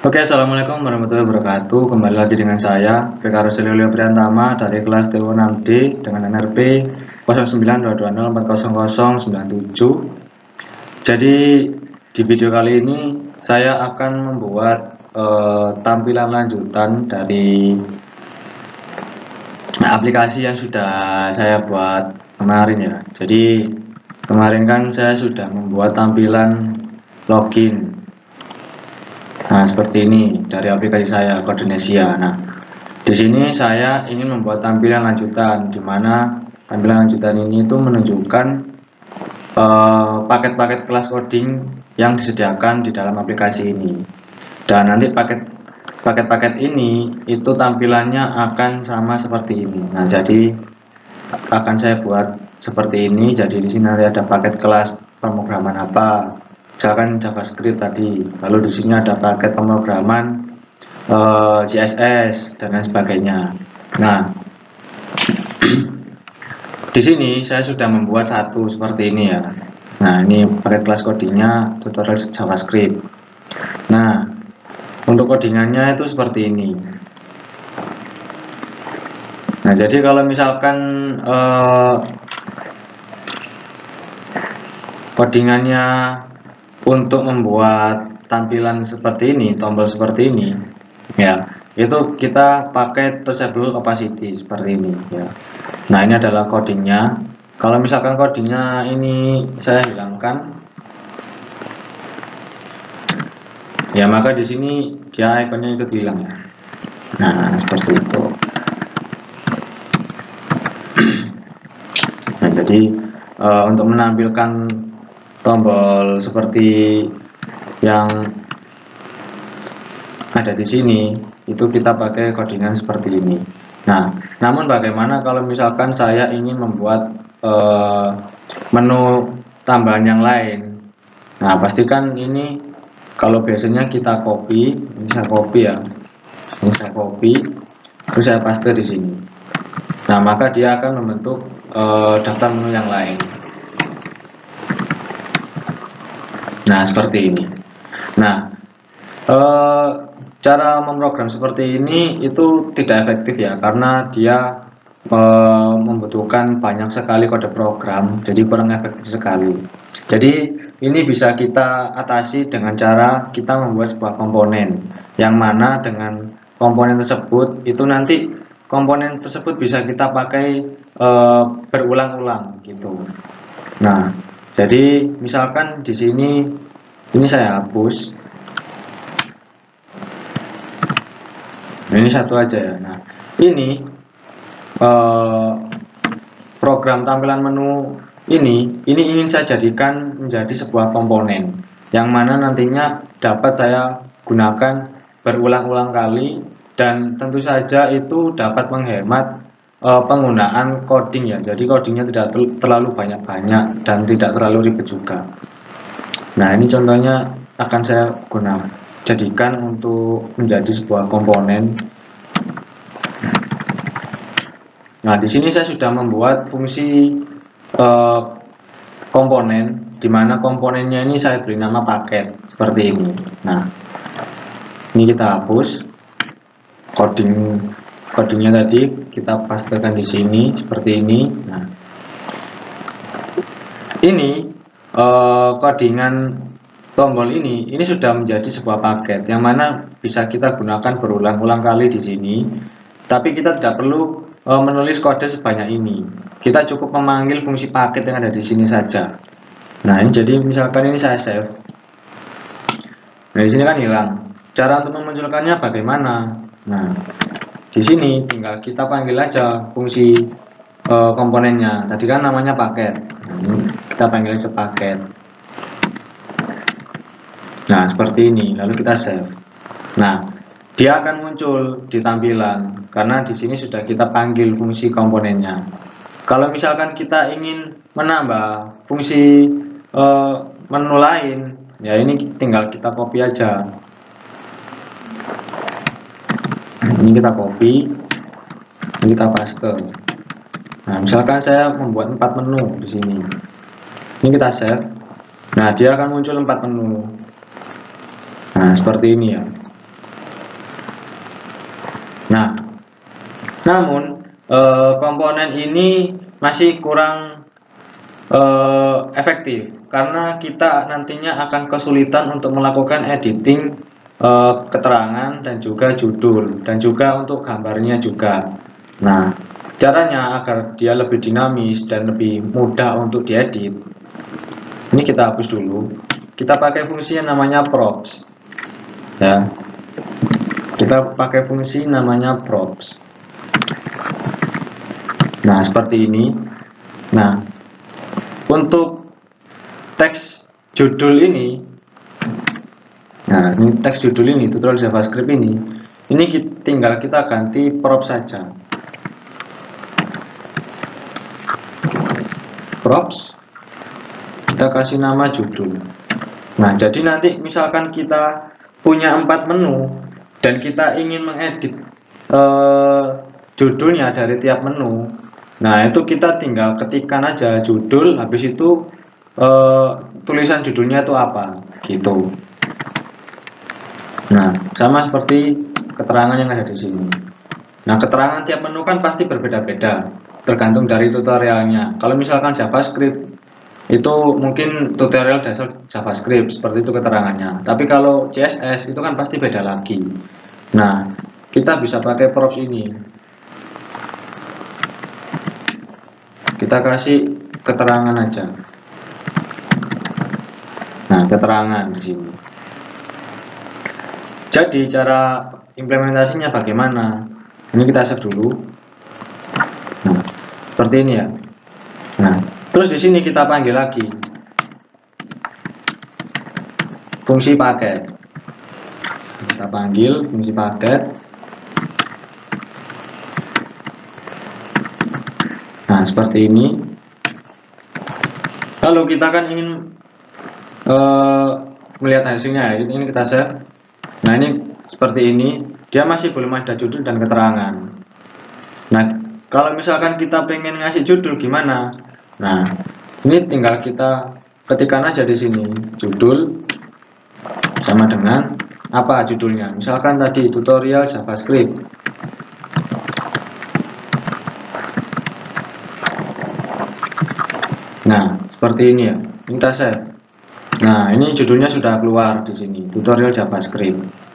Oke, assalamualaikum warahmatullahi wabarakatuh. Kembali lagi dengan saya, VK Rosilio Priantama dari kelas TU6D dengan NRP 0922040097. Jadi di video kali ini saya akan membuat tampilan lanjutan dari aplikasi yang sudah saya buat kemarin ya. Jadi kemarin kan saya sudah membuat tampilan login. Nah, seperti ini dari aplikasi saya Codenesia. Nah, di sini saya ingin membuat tampilan lanjutan, di mana tampilan lanjutan ini itu menunjukkan paket-paket kelas coding yang disediakan di dalam aplikasi ini. Dan nanti paket-paket ini itu tampilannya akan sama seperti ini. Nah, jadi akan saya buat seperti ini. Jadi di sini nanti ada paket kelas pemrograman apa, misalkan JavaScript tadi. Lalu di sini ada paket pemrograman CSS dan lain sebagainya. Nah, di sini saya sudah membuat satu seperti ini ya. Nah, ini paket kelas codingnya tutorial JavaScript. Nah, untuk codingannya itu seperti ini. Nah, jadi kalau misalkan codingannya untuk membuat tampilan seperti ini, tombol seperti ini, ya, itu kita pakai touchable opacity seperti ini, ya. Nah, ini adalah codingnya. Kalau misalkan codingnya ini saya hilangkan, ya maka di sini dia ikonnya ikut hilang ya. Nah, seperti itu. Nah, jadi untuk menampilkan tombol seperti yang ada di sini itu kita pakai codingan seperti ini. Nah, namun bagaimana kalau misalkan saya ingin membuat menu tambahan yang lain? Nah, pastikan ini kalau biasanya kita copy, ini saya copy ya, ini saya copy, terus saya paste di sini. Nah, maka dia akan membentuk daftar menu yang lain. Nah, seperti ini. Nah, cara memprogram seperti ini itu tidak efektif ya, karena dia membutuhkan banyak sekali kode program, jadi kurang efektif sekali. Jadi ini bisa kita atasi dengan cara kita membuat sebuah komponen, yang mana dengan komponen tersebut itu nanti komponen tersebut bisa kita pakai berulang-ulang gitu. Nah, jadi misalkan di sini ini saya hapus. Nah, ini satu aja ya. Nah, ini program tampilan menu ini ingin saya jadikan menjadi sebuah komponen yang mana nantinya dapat saya gunakan berulang-ulang kali, dan tentu saja itu dapat menghemat penggunaan coding ya. Jadi codingnya tidak terlalu banyak-banyak dan tidak terlalu ribet juga. Nah, ini contohnya akan saya gunakan jadikan untuk menjadi sebuah komponen. Nah, di sini saya sudah membuat fungsi komponen, di mana komponennya ini saya beri nama paket seperti ini. Nah, ini kita hapus codingnya tadi, kita pastekan di sini seperti ini. Nah, ini codingan tombol ini sudah menjadi sebuah paket yang mana bisa kita gunakan berulang-ulang kali di sini, tapi kita tidak perlu menulis kode sebanyak ini. Kita cukup memanggil fungsi paket yang ada di sini saja. Nah, ini jadi misalkan ini saya save. Nah, di sini kan hilang. Cara untuk memunculkannya bagaimana? Nah, di sini tinggal kita panggil aja fungsi komponennya. Tadi kan namanya paket. Nah, ini kita panggil aja paket. Nah, seperti ini. Lalu kita save. Nah, dia akan muncul di tampilan karena di sini sudah kita panggil fungsi komponennya. Kalau misalkan kita ingin menambah fungsi menu lain, ya ini tinggal kita copy aja. Ini kita copy, ini kita paste. Nah, misalkan saya membuat 4 menu di sini. Ini kita save. Nah, dia akan muncul 4 menu. Nah, seperti ini ya. Namun komponen ini masih kurang efektif karena kita nantinya akan kesulitan untuk melakukan editing keterangan dan juga judul dan juga untuk gambarnya juga. Nah, caranya agar dia lebih dinamis dan lebih mudah untuk diedit, ini kita hapus dulu. Kita pakai fungsi yang namanya props. Ya, kita pakai fungsi namanya props. Nah, seperti ini. Nah, untuk teks judul ini, nah ini teks judul ini, tutorial JavaScript ini tinggal kita ganti prop saja. Props, kita kasih nama judul. Nah, jadi nanti misalkan kita punya 4 menu dan kita ingin mengedit judulnya dari tiap menu. Nah, itu kita tinggal ketikkan aja judul, habis itu tulisan judulnya itu apa, gitu. Nah, sama seperti keterangan yang ada di sini. Nah, keterangan tiap menu kan pasti berbeda-beda, tergantung dari tutorialnya. Kalau misalkan JavaScript, itu mungkin tutorial dasar JavaScript, seperti itu keterangannya. Tapi kalau CSS, itu kan pasti beda lagi. Nah, kita bisa pakai props ini. Kita kasih keterangan aja. Nah, keterangan di sini. Jadi cara implementasinya bagaimana? Ini kita save dulu. Nah, seperti ini ya. Nah, terus di sini kita panggil lagi fungsi paket. Kita panggil fungsi paket. Nah, seperti ini. Lalu kita kan ingin melihat hasilnya ya. Ini kita save. Nah, ini seperti ini. Dia masih belum ada judul dan keterangan. Nah, kalau misalkan kita pengen ngasih judul gimana? Nah, ini tinggal kita ketikkan aja di sini judul sama dengan apa judulnya. Misalkan tadi tutorial JavaScript. Nah, seperti ini ya. Ini kita save. Nah, ini judulnya sudah keluar di sini, tutorial JavaScript.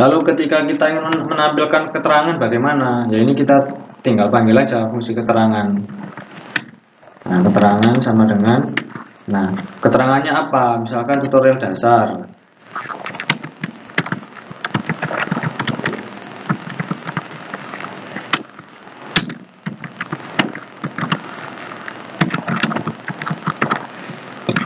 Lalu ketika kita ingin menampilkan keterangan bagaimana? Ya ini kita tinggal panggil aja fungsi keterangan. Nah, keterangan sama dengan, nah, keterangannya apa? Misalkan tutorial dasar.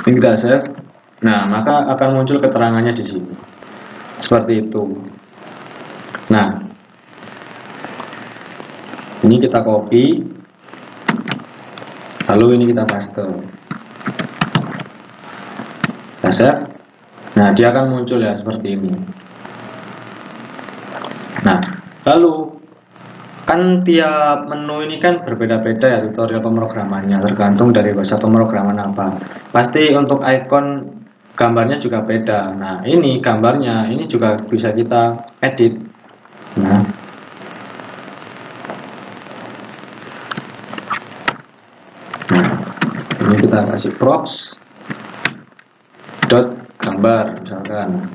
Ini kita save. Nah, maka akan muncul keterangannya di sini. Seperti itu. Nah, ini kita copy, lalu ini kita paste. Kita save. Nah, dia akan muncul ya seperti ini. Nah, lalu kan tiap menu ini kan berbeda-beda ya tutorial pemrogramannya, tergantung dari bahasa pemrograman apa. Pasti untuk icon gambarnya juga beda. Nah, ini gambarnya ini juga bisa kita edit. Nah, ini kita kasih props dot gambar misalkan.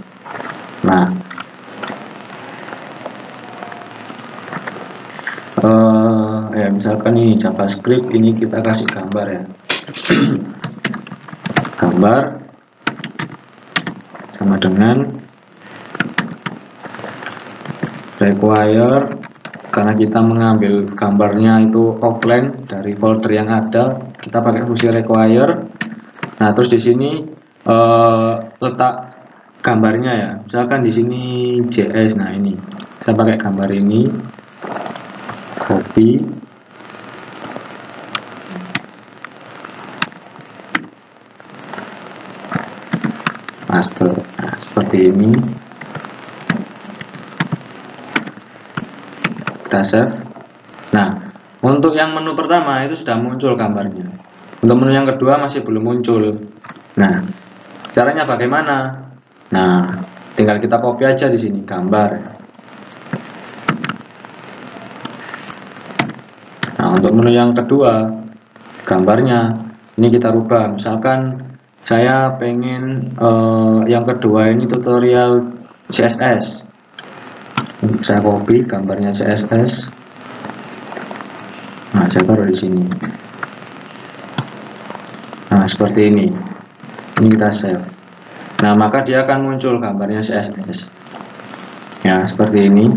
Nah, ya misalkan ini JavaScript, ini kita kasih gambar ya. Gambar sama dengan require, karena kita mengambil gambarnya itu offline dari folder yang ada, kita pakai fungsi require. Nah, terus di sini letak gambarnya ya. Misalkan di sini JS. Nah, ini saya pakai gambar ini, copy, paste. Nah, seperti ini. Kita save. Nah, untuk yang menu pertama itu sudah muncul gambarnya. Untuk menu yang kedua masih belum muncul. Nah, caranya bagaimana? Nah, tinggal kita copy aja di sini gambar. Nah, untuk menu yang kedua, gambarnya ini kita rubah. Misalkan saya pengen yang kedua ini tutorial CSS. Saya copy gambarnya CSS. Nah, saya taruh di sini. Nah, seperti ini. Ini kita save. Nah, maka dia akan muncul gambarnya CSS. Ya, seperti ini.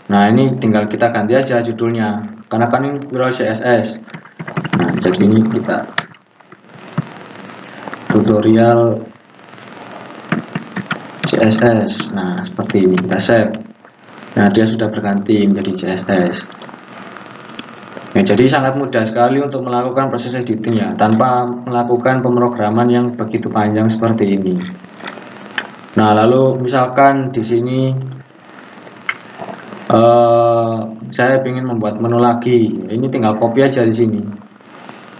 Nah, ini tinggal kita ganti aja judulnya. Karena kan ini tutorial CSS. Nah, jadi ini kita tutorial CSS. Nah, seperti ini kita save. Nah, dia sudah berganti menjadi CSS. Nah, jadi sangat mudah sekali untuk melakukan proses editing ya, tanpa melakukan pemrograman yang begitu panjang seperti ini. Nah, lalu misalkan di sini saya ingin membuat menu lagi, ini tinggal copy aja di sini,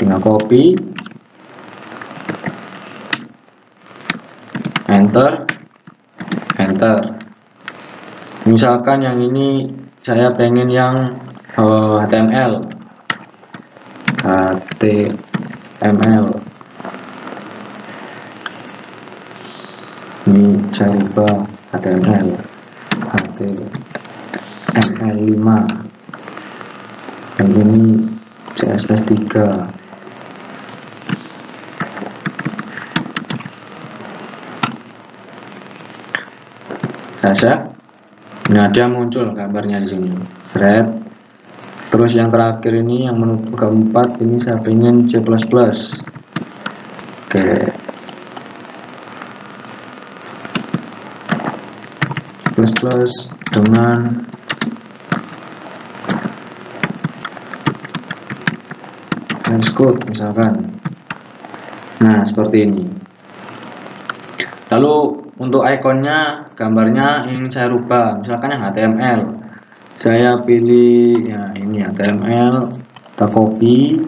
tinggal copy, enter, enter. Misalkan yang ini saya pengen yang HTML, ini saya ubah HTML 5, yang ini CSS 3. Saya nah, dia muncul gambarnya di sini, thread. Terus yang terakhir ini yang menu keempat ini saya pengen C++. Oke, dengan code misalkan. Nah, seperti ini. Lalu untuk ikonnya, gambarnya ingin saya rubah, misalkan yang HTML. Saya pilih ya ini HTML, kita copy,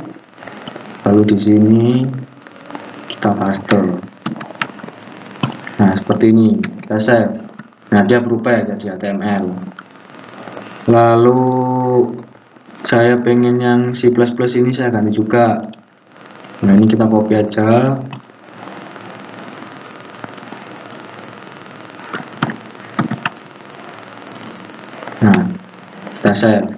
lalu di sini kita paste. Nah, seperti ini, kita save. Nah, dia berubah ya jadi HTML. Lalu saya pengen yang C++ ini saya ganti juga. Nah, ini kita copy aja. Nah, kita save.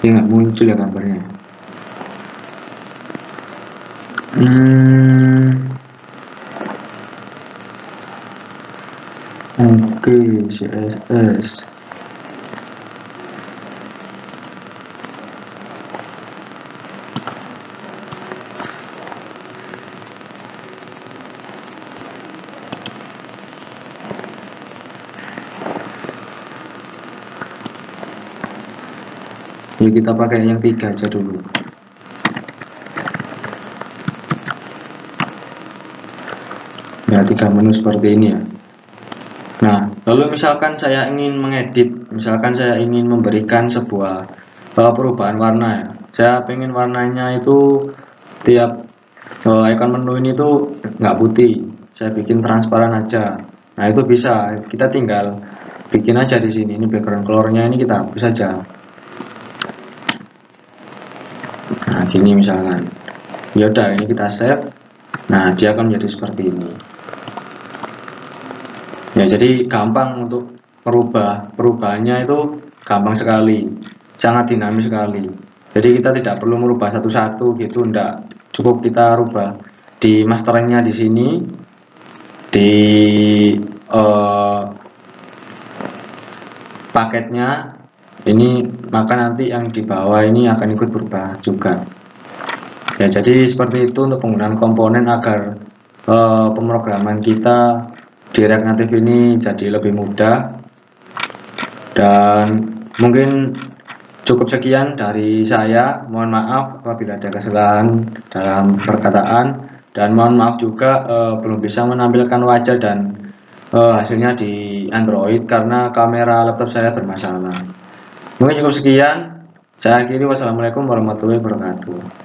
Ini nggak muncul ya gambarnya. Oke, CSS. Ya, kita pakai yang 3 aja dulu. Ya, 3 menu seperti ini ya. Nah, lalu misalkan saya ingin mengedit, misalkan saya ingin memberikan sebuah perubahan warna ya. Saya pengen warnanya itu tiap icon menu ini tuh nggak putih, saya bikin transparan aja. Nah, itu bisa, kita tinggal bikin aja di sini. Ini background colornya ini kita hapus saja. Nah, gini misalkan. Ya udah, ini kita save. Nah, dia akan menjadi seperti ini. Ya, jadi gampang untuk perubahannya itu gampang sekali, sangat dinamis sekali. Jadi kita tidak perlu merubah satu-satu gitu, enggak. Cukup kita rubah di masternya di sini, di paketnya ini, maka nanti yang di bawah ini akan ikut berubah juga. Ya, jadi seperti itu untuk penggunaan komponen agar pemrograman kita di React Native ini jadi lebih mudah. Dan mungkin cukup sekian dari saya. Mohon maaf apabila ada kesalahan dalam perkataan, dan mohon maaf juga belum bisa menampilkan wajah dan hasilnya di Android karena kamera laptop saya bermasalah. Mungkin cukup sekian. Saya akhiri. Wassalamualaikum warahmatullahi wabarakatuh.